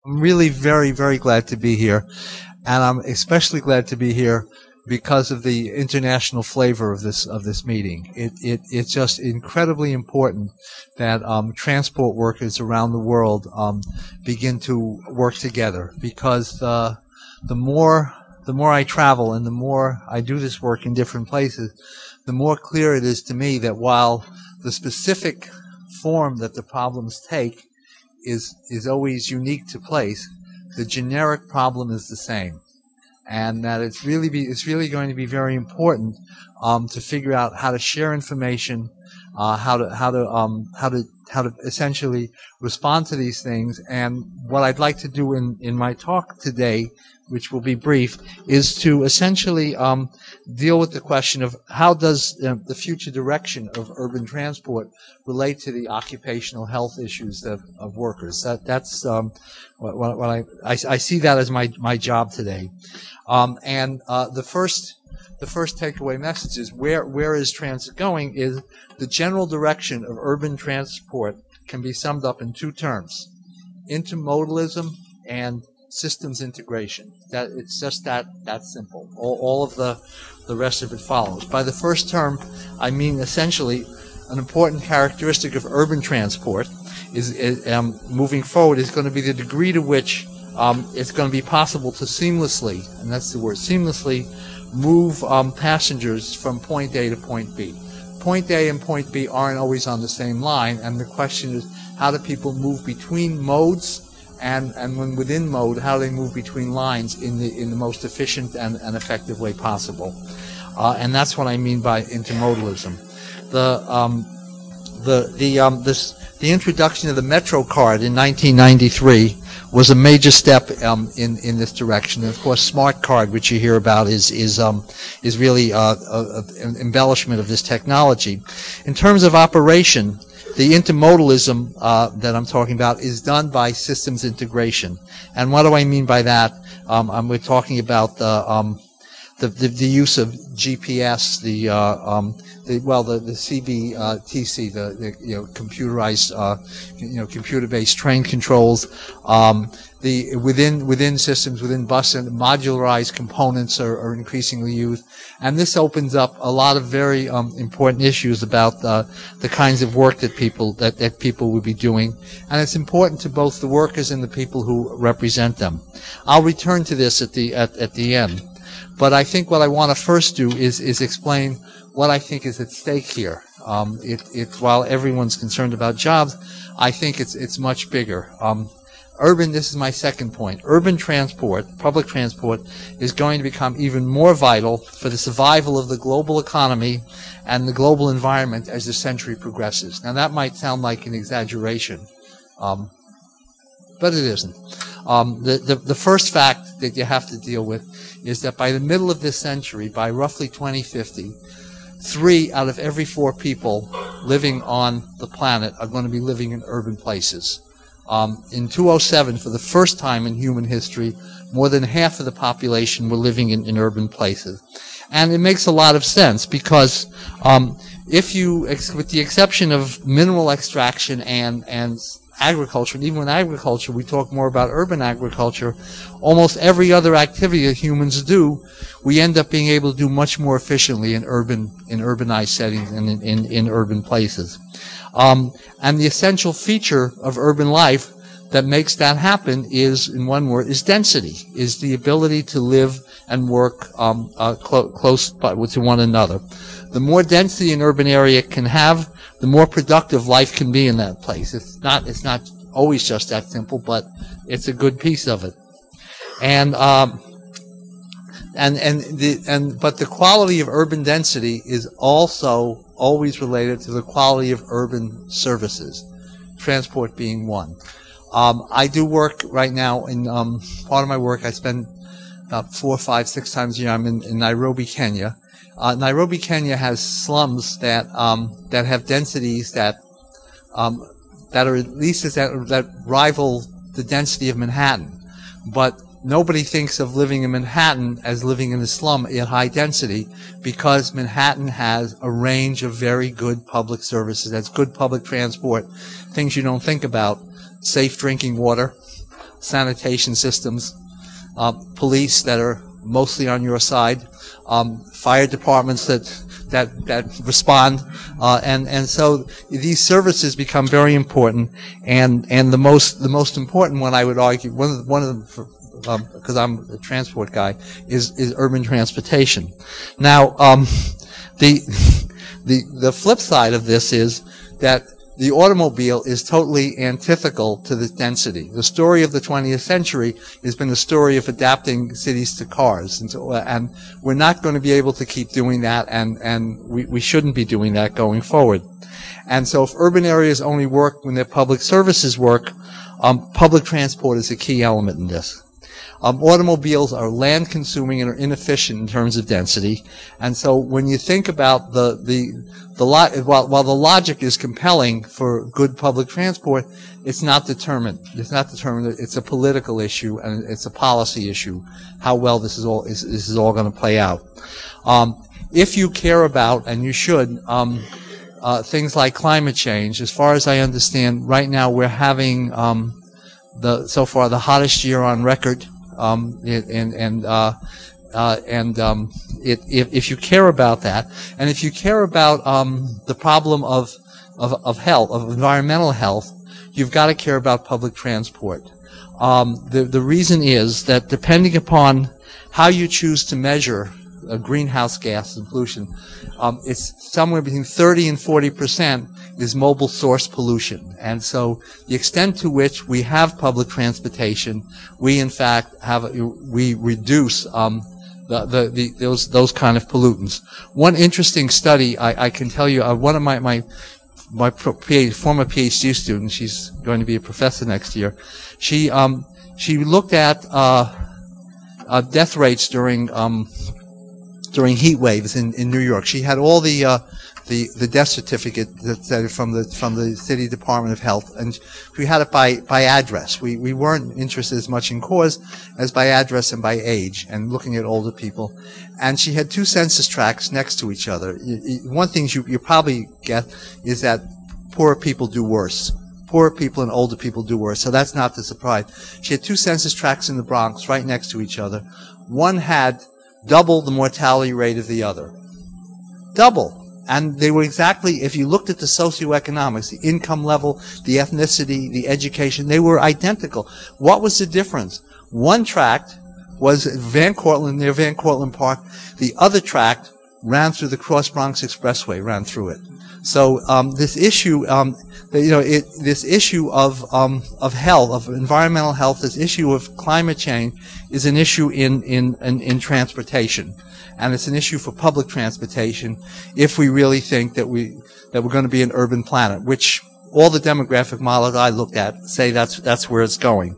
I'm really very, very glad to be here, and I'm especially glad to be here because of the international flavor of this meeting. It's just incredibly important that transport workers around the world begin to work together, because the more I travel and the more I do this work in different places, the more clear it is to me that while the specific form that the problems take is always unique to place, the generic problem is the same, and that it's really going to be very important to figure out how to share information, how to essentially respond to these things. And what I'd like to do in my talk today, which will be brief, is to essentially deal with the question of how does the future direction of urban transport relate to the occupational health issues of workers. That's what I see that as my job today. The first takeaway message is where is transit going is the general direction of urban transport can be summed up in two terms: intermodalism and systems integration. That it's just that simple. All of the rest of it follows. By the first term, I mean essentially an important characteristic of urban transport is moving forward is going to be the degree to which it's going to be possible to seamlessly, and that's the word, seamlessly move passengers from point A to point B. Point A and point B aren't always on the same line, and the question is, how do people move between modes? And when within mode, how they move between lines in the most efficient and effective way possible, and that's what I mean by intermodalism. The introduction of the Metro card in 1993 was a major step in this direction. And of course, Smart Card, which you hear about, is really an embellishment of this technology. In terms of operation, the intermodalism that I'm talking about is done by systems integration. And what do I mean by that? We're talking about the use of GPS, the CBTC, the computerized, computer-based train controls. Within systems, within bus, and modularized components are increasingly used, and this opens up a lot of very important issues about the kinds of work that people would be doing, and it's important to both the workers and the people who represent them. I'll return to this at the end, but I think what I want to first do is explain what I think is at stake here. While everyone's concerned about jobs, I think it's much bigger. This is my second point. Urban transport, public transport, is going to become even more vital for the survival of the global economy and the global environment as the century progresses. Now, that might sound like an exaggeration, but it isn't. The first fact that you have to deal with is that by the middle of this century, by roughly 2050, 3 out of every 4 people living on the planet are going to be living in urban places. In 2007, for the first time in human history, more than half of the population were living in urban places. And it makes a lot of sense because with the exception of mineral extraction and agriculture, and even with agriculture, we talk more about urban agriculture, almost every other activity that humans do, we end up being able to do much more efficiently in urbanized settings and in urban places. And the essential feature of urban life that makes that happen is, in one word, is density, is the ability to live and work close to one another. The more density an urban area can have, the more productive life can be in that place. It's not always just that simple, but it's a good piece of it. But the quality of urban density is also always related to the quality of urban services, transport being one. I do work right now in part of my work. I spend about 4, 5, 6 times a year. I'm in Nairobi, Kenya. Nairobi, Kenya has slums that have densities that are at least that rival the density of Manhattan, but nobody thinks of living in Manhattan as living in a slum at high density, because Manhattan has a range of very good public services. That's good public transport, things you don't think about: safe drinking water, sanitation systems, police that are mostly on your side, fire departments that respond, and so these services become very important. And the most important one, I would argue, one of them, because I'm a transport guy, is urban transportation. Now, the flip side of this is that the automobile is totally antithetical to the density. The story of the 20th century has been the story of adapting cities to cars, and we're not going to be able to keep doing that, and we shouldn't be doing that going forward. And so if urban areas only work when their public services work, public transport is a key element in this. Automobiles are land consuming and are inefficient in terms of density, and so when you think about while the logic is compelling for good public transport, it's not determined. It's not determined. It's a political issue and it's a policy issue. How well this is all going to play out. If you care about, and you should, things like climate change, as far as I understand, right now we're having so far the hottest year on record. If you care about that, and if you care about the problem of health, of environmental health, you've got to care about public transport. The reason is that depending upon how you choose to measure greenhouse gas and pollution, it's somewhere between 30 and 40% is mobile source pollution. And so the extent to which we have public transportation, we in fact we reduce those kind of pollutants. One interesting study I can tell you, one of my former PhD student, she's going to be a professor next year, she looked at death rates during heat waves in New York. She had all the death certificate that from the City Department of Health, and we had it by address. We weren't interested as much in cause as by address and by age, and looking at older people. And she had two census tracts next to each other. One thing you probably get is that poorer people do worse. Poorer people and older people do worse, so that's not the surprise. She had two census tracts in the Bronx right next to each other. One had double the mortality rate of the other. Double. And they were exactly, if you looked at the socioeconomics, the income level, the ethnicity, the education, they were identical. What was the difference? One tract was Van Cortlandt, near Van Cortlandt Park. The other tract ran through the Cross Bronx Expressway, ran through it. So this issue, this issue of health, of environmental health, this issue of climate change, is an issue in transportation, and it's an issue for public transportation if we really think that we're going to be an urban planet, which all the demographic models I looked at say that's where it's going.